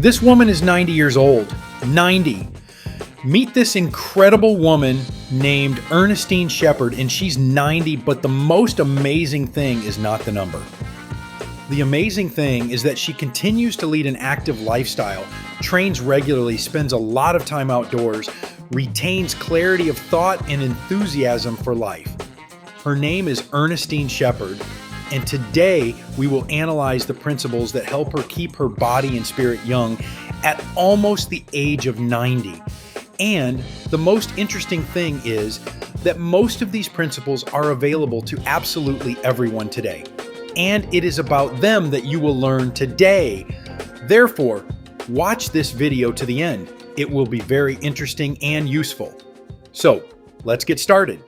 This woman is 90 years old. 90. Meet this incredible woman named Ernestine Shepherd, and she's 90, but the most amazing thing is not the number. The amazing thing is that she continues to lead an active lifestyle, trains regularly, spends a lot of time outdoors, retains clarity of thought and enthusiasm for life. Her name is Ernestine Shepherd, and today we will analyze the principles that help her keep her body and spirit young at almost the age of 90. And the most interesting thing is that most of these principles are available to absolutely everyone today. And it is about them that you will learn today. Therefore, watch this video to the end. It will be very interesting and useful. So, let's get started.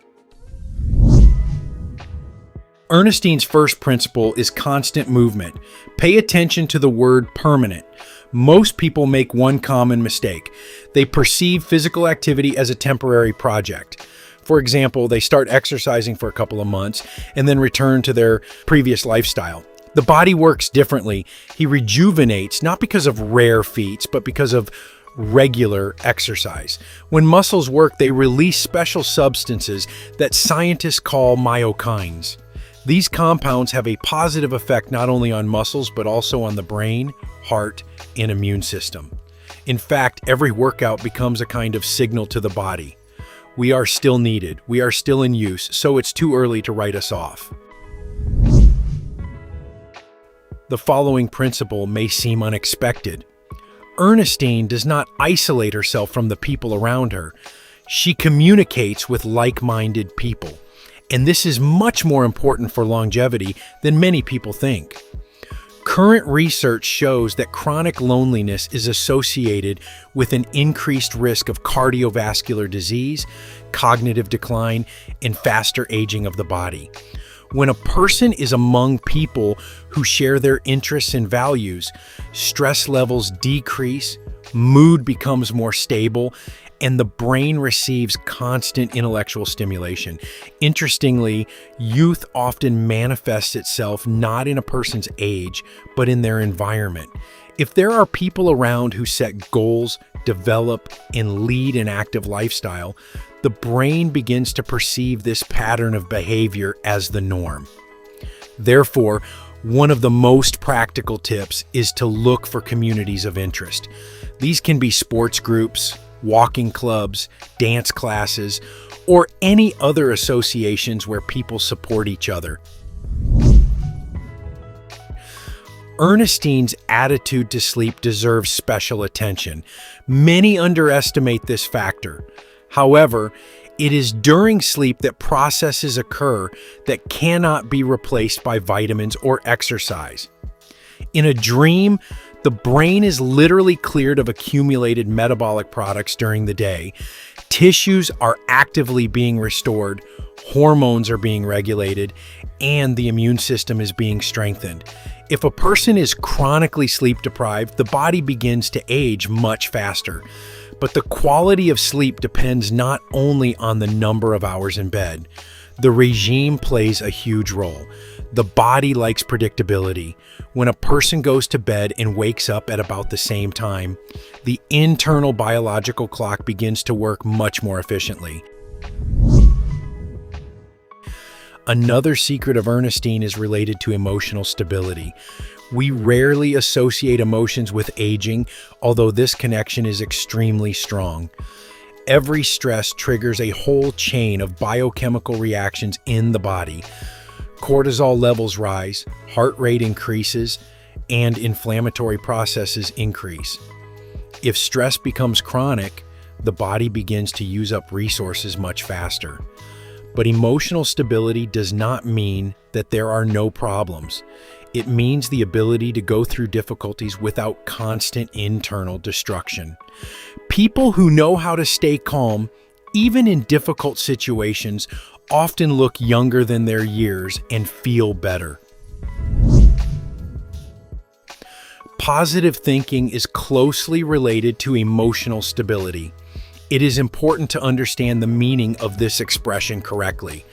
Ernestine's first principle is constant movement. Pay attention to the word permanent. Most people make one common mistake. They perceive physical activity as a temporary project. For example, they start exercising for a couple of months and then return to their previous lifestyle. The body works differently. He rejuvenates not because of rare feats, but because of regular exercise. When muscles work, they release special substances that scientists call myokines. These compounds have a positive effect not only on muscles, but also on the brain, heart, and immune system. In fact, every workout becomes a kind of signal to the body. We are still needed, we are still in use, so it's too early to write us off. The following principle may seem unexpected. Ernestine does not isolate herself from the people around her. She communicates with like-minded people. And this is much more important for longevity than many people think. Current research shows that chronic loneliness is associated with an increased risk of cardiovascular disease, cognitive decline, and faster aging of the body. When a person is among people who share their interests and values, stress levels decrease, mood becomes more stable, and the brain receives constant intellectual stimulation. Interestingly, youth often manifests itself not in a person's age, but in their environment. If there are people around who set goals, develop, and lead an active lifestyle, the brain begins to perceive this pattern of behavior as the norm. Therefore, one of the most practical tips is to look for communities of interest. These can be sports groups, walking clubs, dance classes, or any other associations where people support each other. Ernestine's attitude to sleep deserves special attention. Many underestimate this factor. However, it is during sleep that processes occur that cannot be replaced by vitamins or exercise. In a dream, the brain is literally cleared of accumulated metabolic products during the day. Tissues are actively being restored, hormones are being regulated, and the immune system is being strengthened. If a person is chronically sleep deprived, the body begins to age much faster. But the quality of sleep depends not only on the number of hours in bed. The regime plays a huge role. The body likes predictability. When a person goes to bed and wakes up at about the same time, the internal biological clock begins to work much more efficiently. Another secret of Ernestine is related to emotional stability. We rarely associate emotions with aging, although this connection is extremely strong. Every stress triggers a whole chain of biochemical reactions in the body. Cortisol levels rise, heart rate increases, and inflammatory processes increase. If stress becomes chronic, the body begins to use up resources much faster. But emotional stability does not mean that there are no problems. It means the ability to go through difficulties without constant internal destruction. People who know how to stay calm, even in difficult situations, often look younger than their years and feel better. Positive thinking is closely related to emotional stability. It is important to understand the meaning of this expression correctly.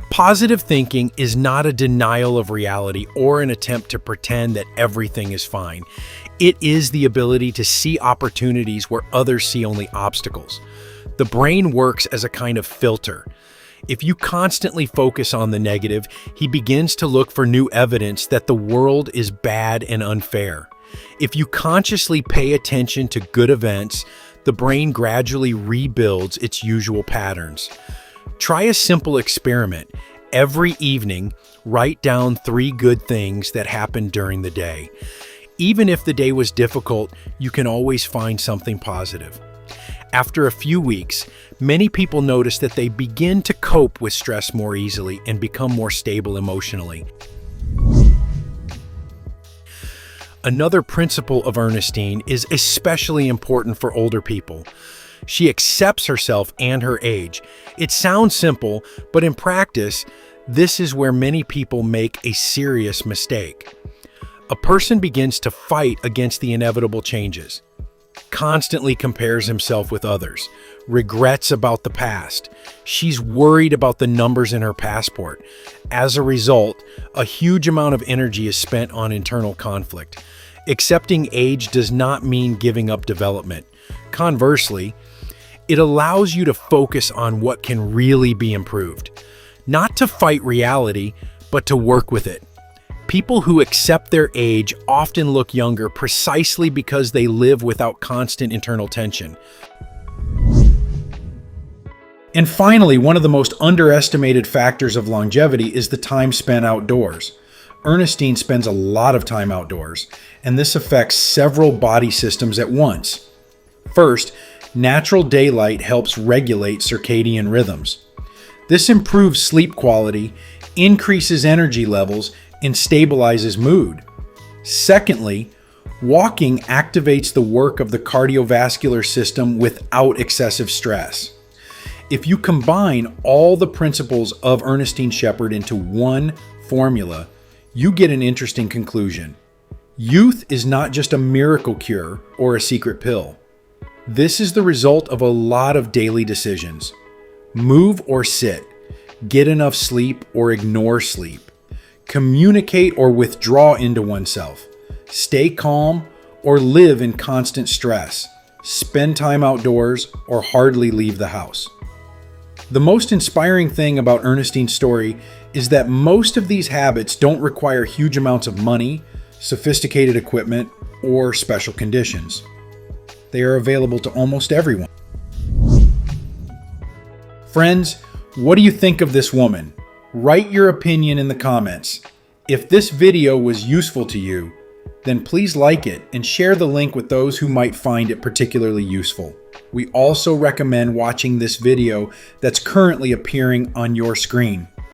Positive thinking is not a denial of reality or an attempt to pretend that everything is fine. It is the ability to see opportunities where others see only obstacles. The brain works as a kind of filter. If you constantly focus on the negative, he begins to look for new evidence that the world is bad and unfair. If you consciously pay attention to good events, the brain gradually rebuilds its usual patterns. Try a simple experiment. Every evening, write down 3 good things that happened during the day. Even if the day was difficult, you can always find something positive. After a few weeks, many people notice that they begin to cope with stress more easily and become more stable emotionally. Another principle of Ernestine is especially important for older people. She accepts herself and her age. It sounds simple, but in practice, this is where many people make a serious mistake. A person begins to fight against the inevitable changes, constantly compares himself with others, regrets about the past. She's worried about the numbers in her passport. As a result, a huge amount of energy is spent on internal conflict. Accepting age does not mean giving up development. Conversely, it allows you to focus on what can really be improved. Not to fight reality, but to work with it. People who accept their age often look younger precisely because they live without constant internal tension. And finally, one of the most underestimated factors of longevity is the time spent outdoors. Ernestine spends a lot of time outdoors, and this affects several body systems at once. First, natural daylight helps regulate circadian rhythms. This improves sleep quality, increases energy levels, and stabilizes mood. Secondly, walking activates the work of the cardiovascular system without excessive stress. If you combine all the principles of Ernestine Shepherd into one formula, you get an interesting conclusion. Youth is not just a miracle cure or a secret pill. This is the result of a lot of daily decisions. Move or sit, get enough sleep or ignore sleep, communicate or withdraw into oneself, stay calm or live in constant stress, spend time outdoors or hardly leave the house. The most inspiring thing about Ernestine's story is that most of these habits don't require huge amounts of money, sophisticated equipment, or special conditions. They are available to almost everyone. Friends, what do you think of this woman? Write your opinion in the comments. If this video was useful to you, then please like it and share the link with those who might find it particularly useful. We also recommend watching this video that's currently appearing on your screen.